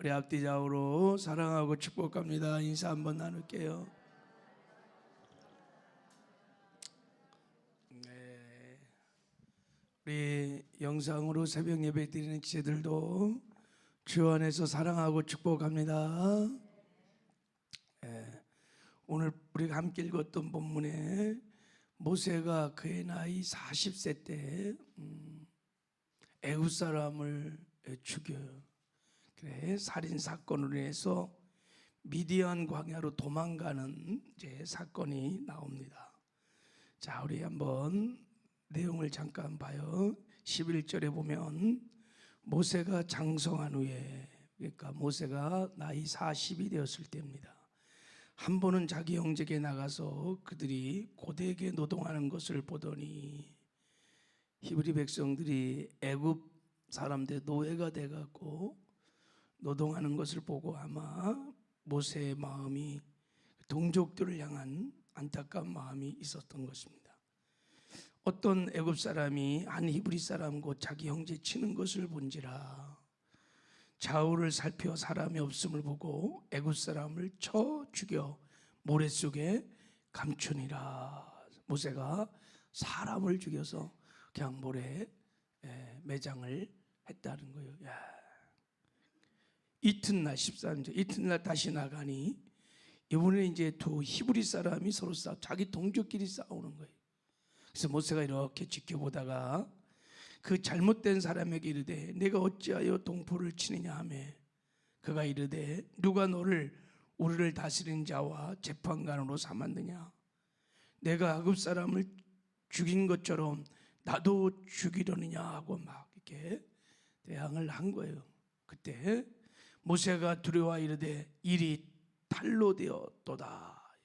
우리 앞뒤 좌우로 사랑하고 축복합니다. 인사 한번 나눌게요. 네. 우리 영상으로 새벽 예배 드리는 지체들도 주 안에서 사랑하고 축복합니다. 네. 오늘 우리가 함께 읽었던 본문에 모세가 그의 나이 40세 때 애굽 사람을 죽여요. 그래, 살인 사건으로 인해서 미디안 광야로 도망가는 이제 사건이 나옵니다. 자, 우리 한번 내용을 잠깐 봐요. 11절에 보면 모세가 장성한 후에, 그러니까 모세가 나이 40이 되었을 때입니다. 한 번은 자기 형제에게 나가서 그들이 고되게 노동하는 것을 보더니 히브리 백성들이 애굽 사람들 노예가 돼갖고 노동하는 것을 보고 아마 모세의 마음이 동족들을 향한 안타까운 마음이 있었던 것입니다. 어떤 애굽 사람이 한 히브리 사람 곧 자기 형제 치는 것을 본지라 좌우를 살펴 사람이 없음을 보고 애굽 사람을 쳐 죽여 모래 속에 감추니라. 모세가 사람을 죽여서 그냥 모래에 매장을 했다는 거예요. 야. 이튿날 13절 이튿날 다시 나가니 이번에 이제 두 히브리 사람이 서로 자기 동족끼리 싸우는 거예요. 그래서 모세가 이렇게 지켜보다가 그 잘못된 사람에게 이르되 내가 어찌하여 동포를 치느냐 하며 그가 이르되 누가 너를 우리를 다스리는 자와 재판관으로 삼았느냐. 내가 애굽 사람을 죽인 것처럼 나도 죽이려느냐 하고 막 이렇게 대항을 한 거예요. 그때 모세가 두려워 이르되 일이 탈로 되었도다.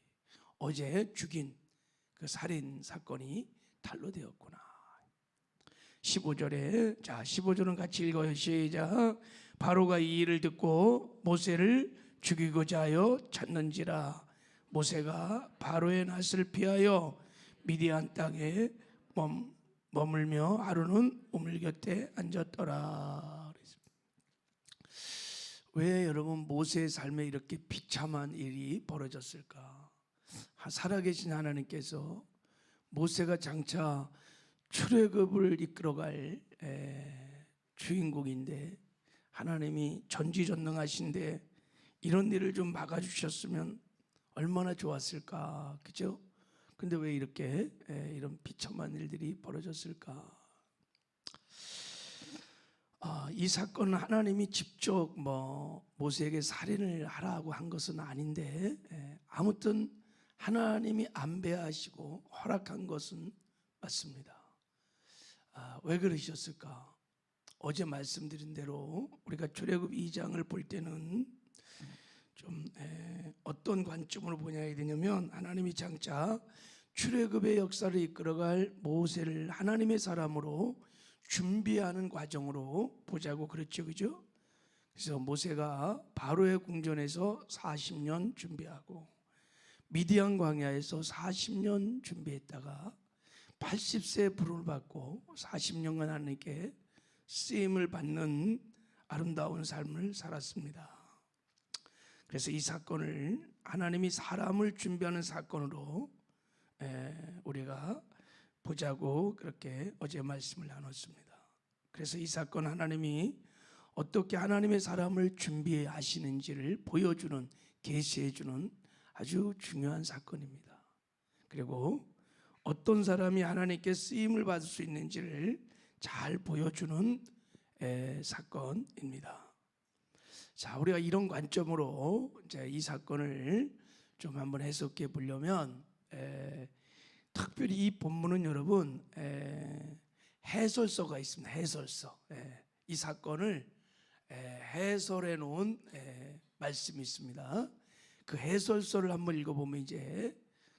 어제 죽인 그 살인 사건이 탈로 되었구나. 15절에, 자 15절은 같이 읽어요. 시작. 바로가 이 일을 듣고 모세를 죽이고자 하여 찾는지라. 모세가 바로의 낯을 피하여 미디안 땅에 머물며 하루는 우물 곁에 앉았더라. 왜 여러분 모세의 삶에 이렇게 비참한 일이 벌어졌을까? 살아계신 하나님께서 모세가 장차 출애굽을 이끌어갈 주인공인데 하나님이 전지전능하신데 이런 일을 좀 막아주셨으면 얼마나 좋았을까, 그죠? 근데 왜 이렇게 이런 비참한 일들이 벌어졌을까? 이 사건은 하나님이 직접 모세에게 살인을 하라고 한 것은 아닌데 아무튼 하나님이 안배하시고 허락한 것은 맞습니다. 왜 그러셨을까? 어제 말씀드린 대로 우리가 출애굽 2장을 볼 때는 좀 어떤 관점으로 보냐 되냐면 하나님이 장차 출애굽의 역사를 이끌어갈 모세를 하나님의 사람으로 준비하는 과정으로 보자고 그랬죠, 그죠? 그래서 모세가 바로의 궁전에서 40년 준비하고 미디안 광야에서 40년 준비했다가 80세 부름을 받고 40년간 하나님께 쓰임을 받는 아름다운 삶을 살았습니다. 그래서 이 사건을 하나님이 사람을 준비하는 사건으로 우리가 보자고 그렇게 어제 말씀을 나눴습니다. 그래서 이 사건 하나님이 어떻게 하나님의 사람을 준비하시는지를 보여주는, 계시해주는 아주 중요한 사건입니다. 그리고 어떤 사람이 하나님께 쓰임을 받을 수 있는지를 잘 보여주는 사건입니다. 자, 우리가 이런 관점으로 이제 이 사건을 좀 한번 해석해 보려면 특별히 이 본문은 여러분 해설서가 있습니다. 해설서. 이 사건을 해설해 놓은 말씀이 있습니다. 그 해설서를 한번 읽어보면 이제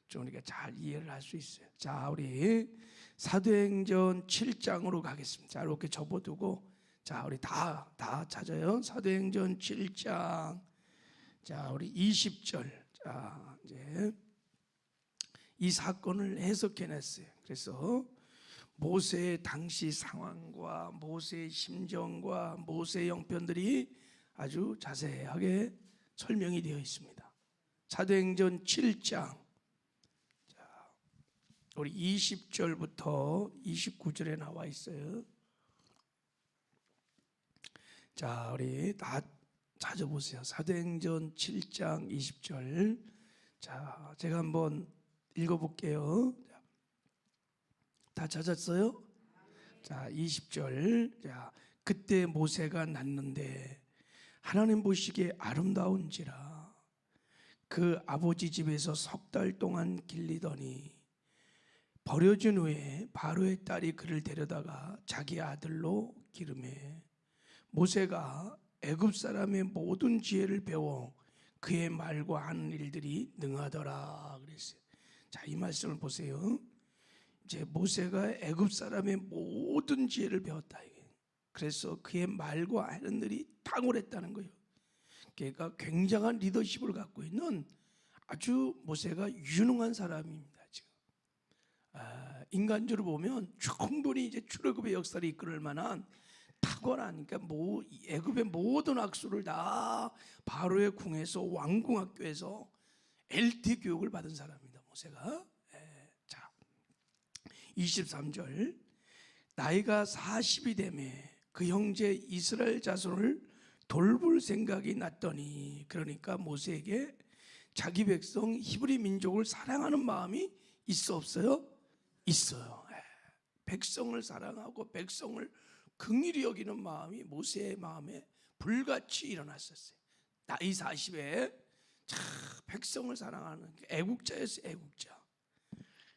좀 우리가 잘 이해를 할 수 있어요. 자, 우리 사도행전 7장으로 가겠습니다. 자, 이렇게 접어두고 자, 우리 다 찾아요. 사도행전 7장. 자, 우리 20절. 자, 이제 이 사건을 해석해냈어요. 그래서 모세의 당시 상황과 모세의 심정과 모세의 형편들이 아주 자세하게 설명이 되어 있습니다. 사도행전 7장 우리 20절부터 29절에 나와 있어요. 자, 우리 다 찾아보세요. 사도행전 7장 20절. 자, 제가 한번 읽어볼게요. 다 찾았어요? 자, 20절. 자, 그때 모세가 났는데 하나님 보시기에 아름다운지라 그 아버지 집에서 석 달 동안 길리더니 버려진 후에 바로의 딸이 그를 데려다가 자기 아들로 기르매 모세가 애굽 사람의 모든 지혜를 배워 그의 말과 하는 일들이 능하더라 그랬어요. 자, 이 말씀을 보세요. 이제 모세가 애굽 사람의 모든 지혜를 배웠다. 그래서 그의 말과 하는 일이 탁월했다는 거예요. 그러니까 굉장한 리더십을 갖고 있는 아주 모세가 유능한 사람입니다. 지금 인간적으로 보면 충분히 이제 출애굽의 역사를 이끌을 만한 탁월한, 그러니까 애굽의 모든 악수를 다 바로의 궁에서 왕궁학교에서 LT 교육을 받은 사람입니다. 모세가. 자, 23절. 나이가 40이 되매 그 형제 이스라엘 자손을 돌볼 생각이 났더니, 그러니까 모세에게 자기 백성 히브리 민족을 사랑하는 마음이 있어 없어요? 있어요. 백성을 사랑하고 백성을 긍휼히 여기는 마음이 모세의 마음에 불같이 일어났었어요. 나이 40에 백성을 사랑하는 애국자였어요. 애국자.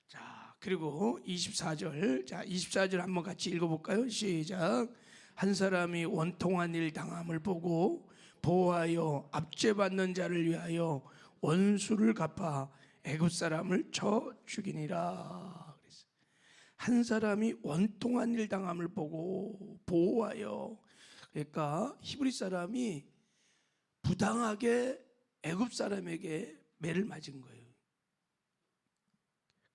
자, 그리고 24절. 자, 24절 한번 같이 읽어볼까요? 시작. 한 사람이 원통한 일 당함을 보고 보호하여 압제받는 자를 위하여 원수를 갚아 애굽 사람을 쳐 죽이니라. 한 사람이 원통한 일 당함을 보고 보호하여, 그러니까 히브리 사람이 부당하게 애굽 사람에게 매를 맞은 거예요.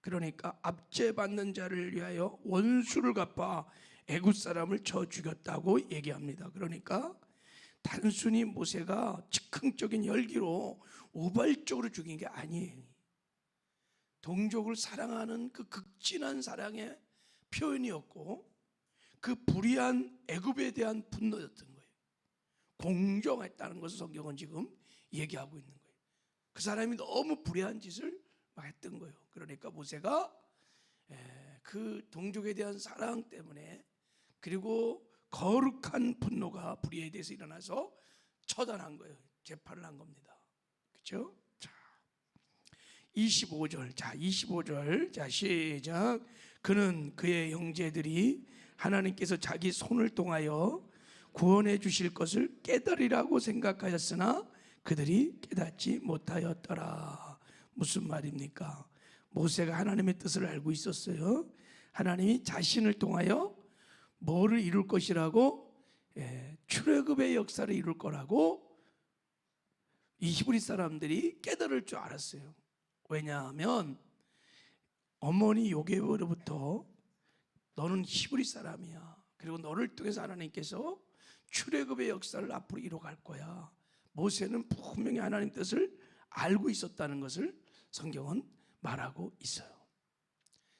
그러니까 압제받는 자를 위하여 원수를 갚아 애굽 사람을 쳐 죽였다고 얘기합니다. 그러니까 단순히 모세가 즉흥적인 열기로 우발적으로 죽인 게 아니에요. 동족을 사랑하는 그 극진한 사랑의 표현이었고, 그 불의한 애굽에 대한 분노였던 거예요. 공정했다는 것을 성경은 지금 얘기하고 있는 거예요. 그 사람이 너무 불의한 짓을 막 했던 거예요. 그러니까 모세가 그 동족에 대한 사랑 때문에, 그리고 거룩한 분노가 불의에 대해서 일어나서 처단한 거예요. 재판을 한 겁니다. 그렇죠? 자, 25절. 자, 25절. 자, 시작. 그는 그의 형제들이 하나님께서 자기 손을 통하여 구원해 주실 것을 깨달으라고 생각하였으나 그들이 깨닫지 못하였더라. 무슨 말입니까? 모세가 하나님의 뜻을 알고 있었어요. 하나님이 자신을 통하여 뭐를 이룰 것이라고? 출애굽의 역사를 이룰 거라고 이 히브리 사람들이 깨달을 줄 알았어요. 왜냐하면 어머니 요셉으로부터 너는 히브리 사람이야, 그리고 너를 통해서 하나님께서 출애굽의 역사를 앞으로 이뤄갈 거야. 모세는 분명히 하나님 뜻을 알고 있었다는 것을 성경은 말하고 있어요.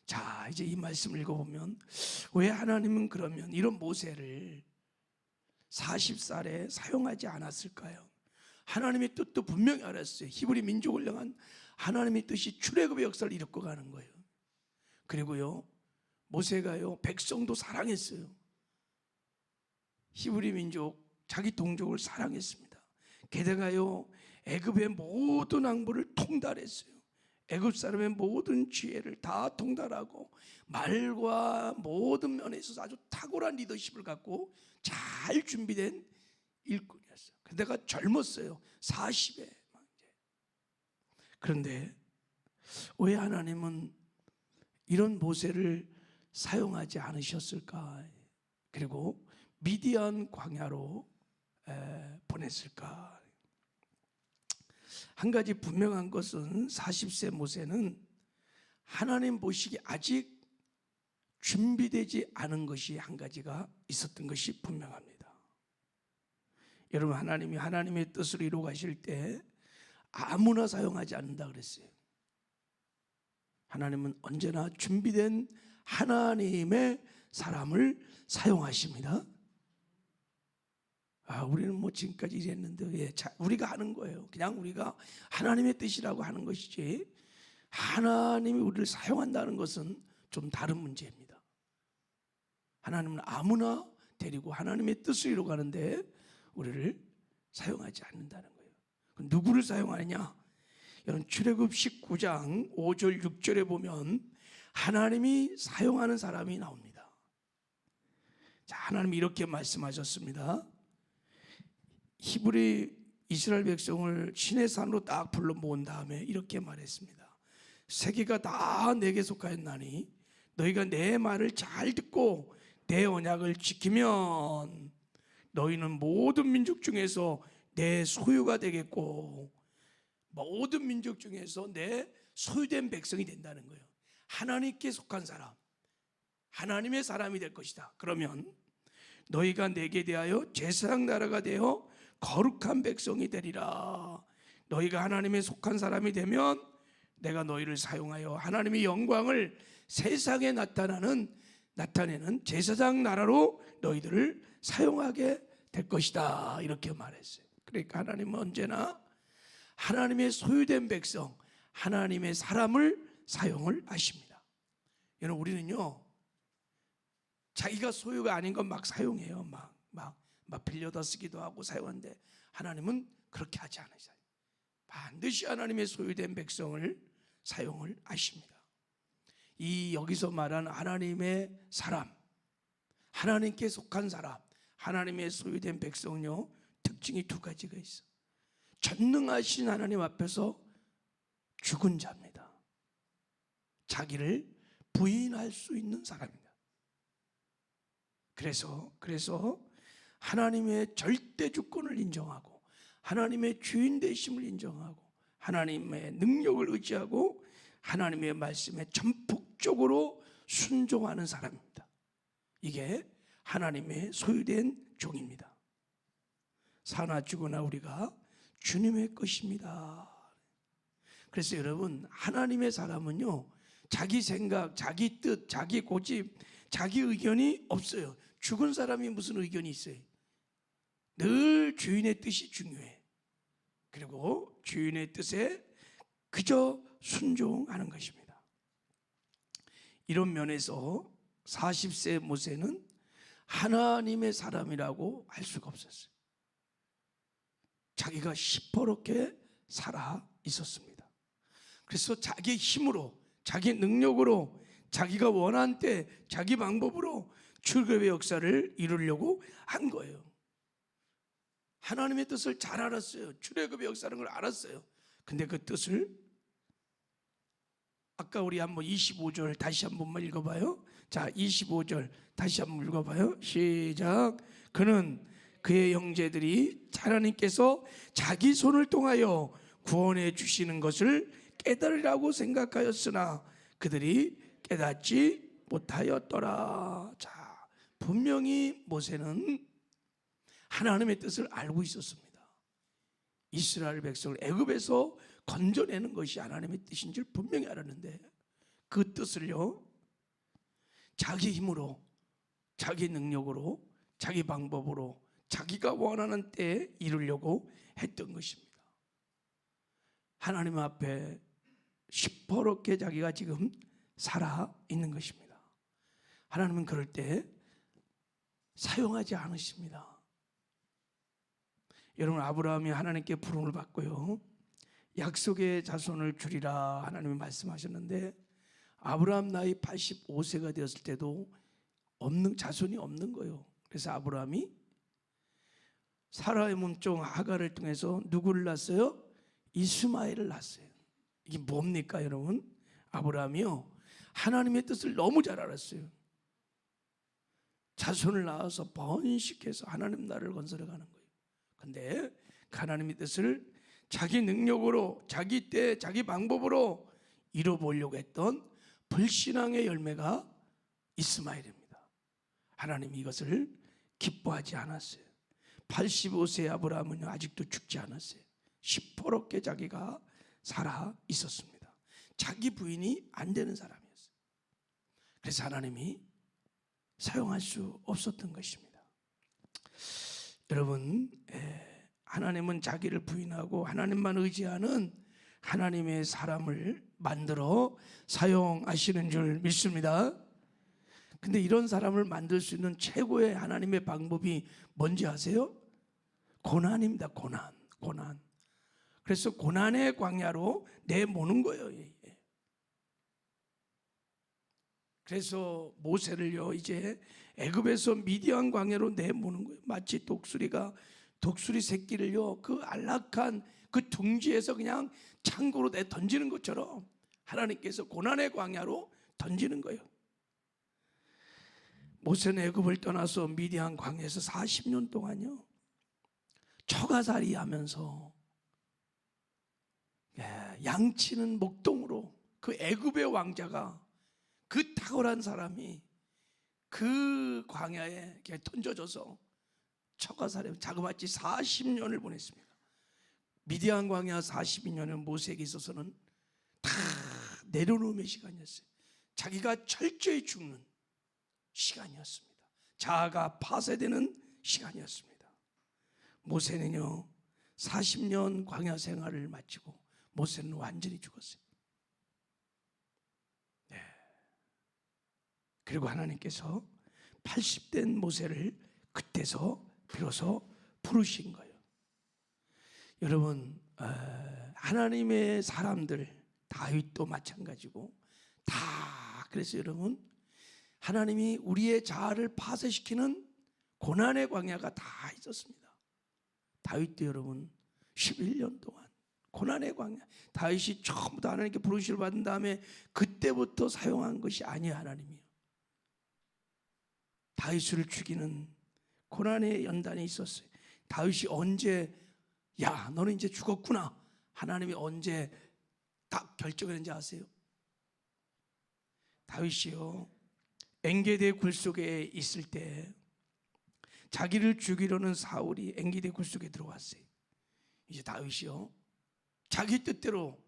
자, 이제 이 말씀을 읽어보면 왜 하나님은 그러면 이런 모세를 40살에 사용하지 않았을까요? 하나님의 뜻도 분명히 알았어요. 히브리 민족을 향한 하나님의 뜻이 출애굽의 역사를 이끌고 가는 거예요. 그리고요, 모세가요 백성도 사랑했어요. 히브리 민족, 자기 동족을 사랑했습니다. 게다가요 애굽의 모든 왕부를 통달했어요. 애굽 사람의 모든 지혜를 다 통달하고 말과 모든 면에서 아주 탁월한 리더십을 갖고 잘 준비된 일꾼이었어요. 그때가 젊었어요. 40에. 그런데 왜 하나님은 이런 모세를 사용하지 않으셨을까? 그리고 미디안 광야로 보냈을까? 한 가지 분명한 것은 40세 모세는 하나님 보시기에 아직 준비되지 않은 것이 한 가지가 있었던 것이 분명합니다. 여러분, 하나님이 하나님의 뜻을 이루어 가실 때 아무나 사용하지 않는다 그랬어요. 하나님은 언제나 준비된 하나님의 사람을 사용하십니다. 우리는 뭐 지금까지 이랬는데, 우리가 하는 거예요. 그냥 우리가 하나님의 뜻이라고 하는 것이지, 하나님이 우리를 사용한다는 것은 좀 다른 문제입니다. 하나님은 아무나 데리고 하나님의 뜻을 이루어 가는데 우리를 사용하지 않는다는 거예요. 누구를 사용하느냐? 여러분, 출애굽 19장 5절 6절에 보면 하나님이 사용하는 사람이 나옵니다. 자, 하나님이 이렇게 말씀하셨습니다. 히브리 이스라엘 백성을 시내산으로 딱 불러 모은 다음에 이렇게 말했습니다. 세계가 다 내게 속하였나니 너희가 내 말을 잘 듣고 내 언약을 지키면 너희는 모든 민족 중에서 내 소유가 되겠고, 모든 민족 중에서 내 소유된 백성이 된다는 거예요. 하나님께 속한 사람, 하나님의 사람이 될 것이다. 그러면 너희가 내게 대하여 제사장 나라가 되어 거룩한 백성이 되리라. 너희가 하나님의 속한 사람이 되면 내가 너희를 사용하여 하나님의 영광을 세상에 나타내는 제사장 나라로 너희들을 사용하게 될 것이다. 이렇게 말했어요. 그러니까 하나님은 언제나 하나님의 소유된 백성, 하나님의 사람을 사용을 하십니다. 여러분, 우리는요, 자기가 소유가 아닌 건 막 사용해요. 막 빌려다 쓰기도 하고 사용하는데, 하나님은 그렇게 하지 않으세요. 반드시 하나님의 소유된 백성을 사용을 하십니다. 이 여기서 말하는 하나님의 사람, 하나님께 속한 사람, 하나님의 소유된 백성은요, 특징이 두 가지가 있어. 전능하신 하나님 앞에서 죽은 자입니다. 자기를 부인할 수 있는 사람입니다. 그래서 하나님의 절대 주권을 인정하고 하나님의 주인 되심을 인정하고 하나님의 능력을 의지하고 하나님의 말씀에 전폭적으로 순종하는 사람입니다. 이게 하나님의 소유된 종입니다. 사나 죽으나 우리가 주님의 것입니다. 그래서 여러분, 하나님의 사람은요, 자기 생각, 자기 뜻, 자기 고집, 자기 의견이 없어요. 죽은 사람이 무슨 의견이 있어요? 늘 주인의 뜻이 중요해. 그리고 주인의 뜻에 그저 순종하는 것입니다. 이런 면에서 40세 모세는 하나님의 사람이라고 할 수가 없었어요. 자기가 시퍼렇게 살아 있었습니다. 그래서 자기 힘으로, 자기 능력으로, 자기가 원한 때 자기 방법으로 출애굽의 역사를 이루려고 한 거예요. 하나님의 뜻을 잘 알았어요. 출애굽의 역사라는 걸 알았어요. 근데 그 뜻을, 아까 우리 한번 25절 다시 한 번만 읽어봐요. 자, 25절 다시 한번 읽어봐요. 시작. 그는 그의 형제들이 하나님께서 자기 손을 통하여 구원해 주시는 것을 깨달으라고 생각하였으나 그들이 깨닫지 못하였더라. 자, 분명히 모세는 하나님의 뜻을 알고 있었습니다. 이스라엘 백성을 애굽에서 건져내는 것이 하나님의 뜻인 줄 분명히 알았는데, 그 뜻을요, 자기 힘으로, 자기 능력으로, 자기 방법으로, 자기가 원하는 때에 이루려고 했던 것입니다. 하나님 앞에 시퍼렇게 자기가 지금 살아 있는 것입니다. 하나님은 그럴 때 사용하지 않으십니다. 여러분, 아브라함이 하나님께 부름을 받고요, 약속의 자손을 주리라 하나님이 말씀하셨는데, 아브라함 나이 85세가 되었을 때도 자손이 없는 거예요. 그래서 아브라함이 사라의 몸종 하갈을 통해서 누구를 낳았어요? 이스마엘을 낳았어요. 이게 뭡니까 여러분? 아브라함이요, 하나님의 뜻을 너무 잘 알았어요. 자손을 낳아서 번식해서 하나님 나라를 건설해가는 거예요. 근데 하나님의 뜻을 자기 능력으로, 자기 때, 자기 방법으로 이뤄보려고 했던 불신앙의 열매가 이스마엘입니다. 하나님이 이것을 기뻐하지 않았어요. 85세 아브라함은 아직도 죽지 않았어요. 시퍼렇게 자기가 살아 있었습니다. 자기 부인이 안 되는 사람이었어요. 그래서 하나님이 사용할 수 없었던 것입니다. 여러분, 하나님은 자기를 부인하고 하나님만 의지하는 하나님의 사람을 만들어 사용하시는 줄 믿습니다. 근데 이런 사람을 만들 수 있는 최고의 하나님의 방법이 뭔지 아세요? 고난입니다. 고난. 그래서 고난의 광야로 내모는 거예요. 그래서 모세를요, 이제 애굽에서 미디안 광야로 내모는 거예요. 마치 독수리 새끼를요, 그 안락한 그 둥지에서 그냥 창고로 내 던지는 것처럼 하나님께서 고난의 광야로 던지는 거예요. 모세는 애굽을 떠나서 미디안 광야에서 40년 동안요, 처가살이 하면서 양치는 목동으로 그 애굽의 왕자가, 그 탁월한 사람이 그 광야에 던져져서 처가살이 자그마치 40년을 보냈습니다. 미디안 광야 42년은 모세에게 있어서는 다 내려놓음의 시간이었어요. 자기가 철저히 죽는 시간이었습니다. 자아가 파쇄되는 시간이었습니다. 모세는요 40년 광야 생활을 마치고 모세는 완전히 죽었어요. 그리고 하나님께서 80된 모세를 그때서 비로소 부르신 거예요. 여러분, 하나님의 사람들, 다윗도 마찬가지고 다, 그래서 여러분, 하나님이 우리의 자아를 파쇄시키는 고난의 광야가 다 있었습니다. 다윗도 여러분 11년 동안 고난의 광야, 다윗이 처음부터 하나님께 부르심을 받은 다음에 그때부터 사용한 것이 아니에요. 하나님이요, 다윗을 죽이는 고난의 연단이 있었어요. 다윗이 언제, 야 너는 이제 죽었구나, 하나님이 언제 딱 결정했는지 아세요? 다윗이요 엔게디 굴 속에 있을 때 자기를 죽이려는 사울이 엔게디 굴 속에 들어왔어요. 이제 다윗이요 자기 뜻대로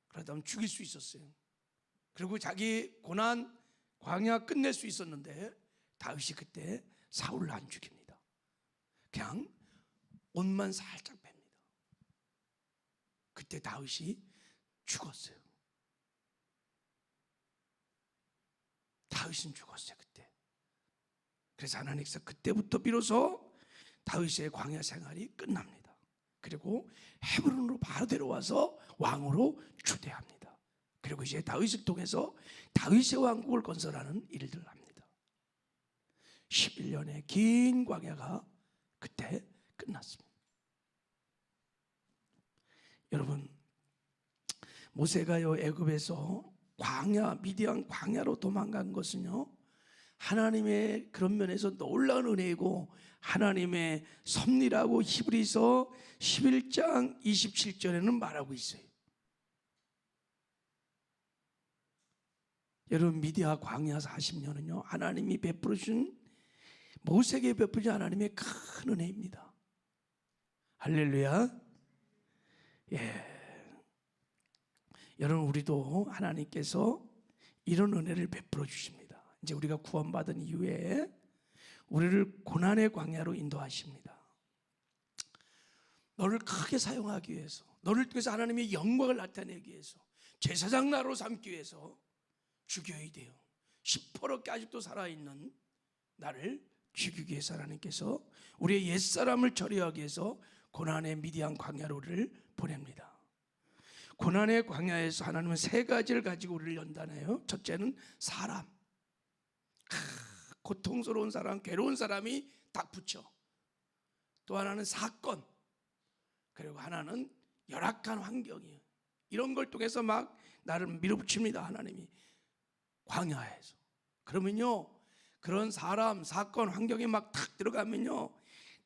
그러다면 죽일 수 있었어요. 그리고 자기 고난 광야 끝낼 수 있었는데 다윗이 그때 사울을 안 죽입니다. 그냥 옷만 살짝 뺍니다. 그때 다윗이 죽었어요. 다윗은 죽었어요 그때. 그래서 하나님께서 그때부터 비로소 다윗의 광야 생활이 끝납니다. 그리고 헤브론으로 바로 데려와서 왕으로 추대합니다. 그리고 이제 다윗을 통해서 다윗의 왕국을 건설하는 일들을 합니다. 11년의 긴 광야가 그때 끝났습니다. 여러분, 모세가요 애굽에서 광야, 미디안 광야로 도망간 것은요 하나님의 그런 면에서 놀라운 은혜이고 하나님의 섭리라고 히브리서 11장 27절에는 말하고 있어요. 여러분, 미디안 광야 40년은요 하나님이 베풀어준, 모세에게 베풀어준 하나님의 큰 은혜입니다. 할렐루야. 여러분, 우리도 하나님께서 이런 은혜를 베풀어 주십니다. 이제 우리가 구원받은 이후에 우리를 고난의 광야로 인도하십니다. 너를 크게 사용하기 위해서, 너를 통해서 하나님의 영광을 나타내기 위해서, 제사장 나로 삼기 위해서 죽여야 돼요. 시퍼렇게 아직도 살아있는 나를 죽이기 위해서 하나님께서 우리의 옛사람을 처리하기 위해서 고난의 미디안 광야로를 보냅니다. 고난의 광야에서 하나님은 세 가지를 가지고 우리를 연단해요. 첫째는 사람, 고통스러운 사람, 괴로운 사람이 딱 붙여. 또 하나는 사건, 그리고 하나는 열악한 환경이에요. 이런 걸 통해서 막 나를 밀어붙입니다. 하나님이 광야에서. 그러면요 그런 사람, 사건, 환경에 막 탁 들어가면요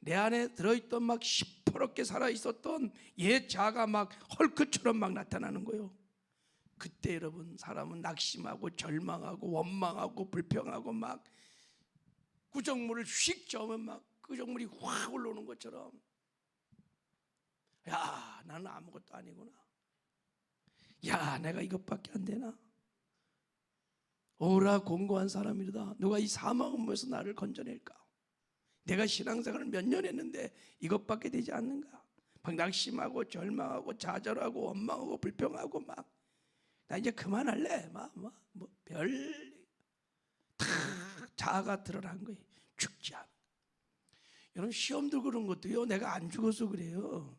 내 안에 들어있던 막 시퍼렇게 살아있었던 옛 자아가 막 헐크처럼 막 나타나는 거예요. 그때 여러분, 사람은 낙심하고 절망하고 원망하고 불평하고 막 구정물을 휙 저으면 막 끄적물이 확 올라오는 것처럼, 야, 나는 아무것도 아니구나. 야, 내가 이것밖에 안 되나? 오라 공고한 사람이로다. 누가 이 사망 음모에서 나를 건져낼까? 내가 신앙생활을 몇 년 했는데 이것밖에 되지 않는가? 막 낙심하고 절망하고 좌절하고 원망하고 불평하고 막, 나 이제 그만할래. 별 다 자아가 드러난 거예요. 죽지 않아. 여러분, 시험도 그런 것도요, 내가 안 죽어서 그래요.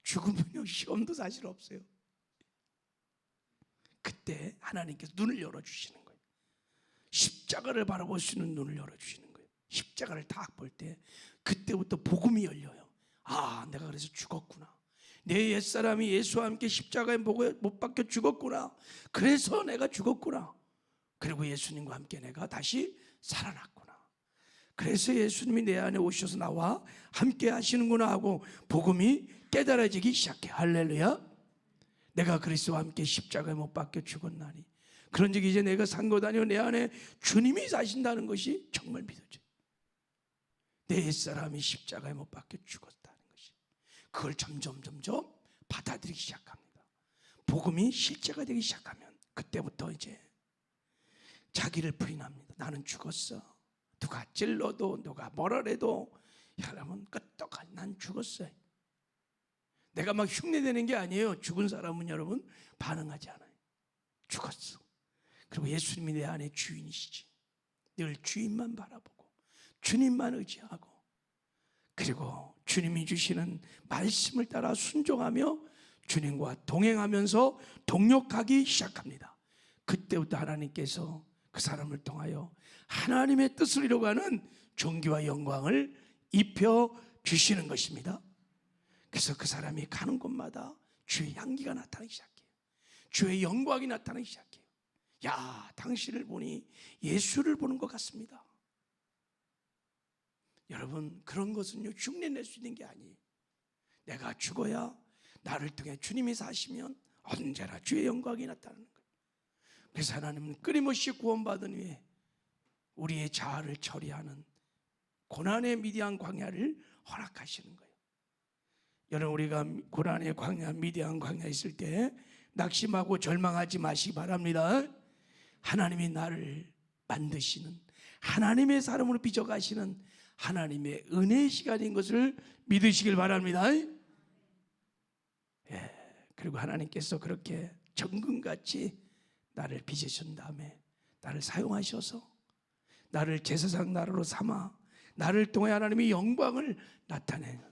죽으면요, 시험도 사실 없어요. 그때 하나님께서 눈을 열어주시는 거예요. 십자가를 바라볼 수 있는 눈을 열어주시는 거예요. 십자가를 딱 볼 때 그때부터 복음이 열려요. 아, 내가 그래서 죽었구나. 내 옛사람이 예수와 함께 십자가에 못 박혀 죽었구나. 그래서 내가 죽었구나. 그리고 예수님과 함께 내가 다시 살아났구나. 그래서 예수님이 내 안에 오셔서 나와 함께 하시는구나 하고 복음이 깨달아지기 시작해. 할렐루야. 내가 그리스도와 함께 십자가에 못 박혀 죽었나니, 그런즉 이제 내가 산 것 아니요 내 안에 주님이 사신다는 것이 정말 믿어져요. 내 옛사람이 십자가에 못 박혀 죽었다는 것이, 그걸 점점 받아들이기 시작합니다. 복음이 실제가 되기 시작하면 그때부터 이제 자기를 부인합니다. 나는 죽었어. 누가 찔러도 누가 뭐라 해도 여러분 끄떡하니 난 죽었어요. 내가 막 흉내내는 게 아니에요. 죽은 사람은 여러분 반응하지 않아요. 죽었어. 그리고 예수님이 내 안에 주인이시지. 늘 주인만 바라보고 주님만 의지하고, 그리고 주님이 주시는 말씀을 따라 순종하며 주님과 동행하면서 동력하기 시작합니다. 그때부터 하나님께서 그 사람을 통하여 하나님의 뜻을 이루어가는 존귀와 영광을 입혀주시는 것입니다. 그래서 그 사람이 가는 곳마다 주의 향기가 나타나기 시작해요. 주의 영광이 나타나기 시작해요. 야, 당신을 보니 예수를 보는 것 같습니다. 여러분, 그런 것은요, 흉내낼 수 있는 게 아니에요. 내가 죽어야 나를 통해 주님이 사시면 언제나 주의 영광이 나타나는 거예요. 그래서 하나님은 끊임없이 구원받은 후에 우리의 자아를 처리하는 고난의 미디안 광야를 허락하시는 거예요. 여러분, 우리가 고난의 광야, 미디안 광야에 있을 때 낙심하고 절망하지 마시기 바랍니다. 하나님이 나를 만드시는, 하나님의 사람으로 빚어가시는 하나님의 은혜의 시간인 것을 믿으시길 바랍니다. 그리고 하나님께서 그렇게 정금같이 나를 빚으신 다음에 나를 사용하셔서 나를 제사장 나라로 삼아 나를 통해 하나님의 영광을 나타내는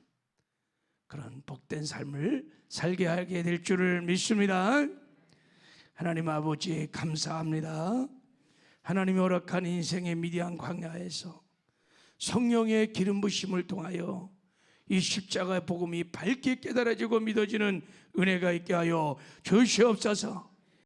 그런 복된 삶을 살게 하게 될 줄을 믿습니다. 하나님 아버지, 감사합니다. 하나님이 허락한 인생의 미디안 광야에서 성령의 기름 부심을 통하여 이 십자가의 복음이 밝게 깨달아지고 믿어지는 은혜가 있게 하여 주시옵소서.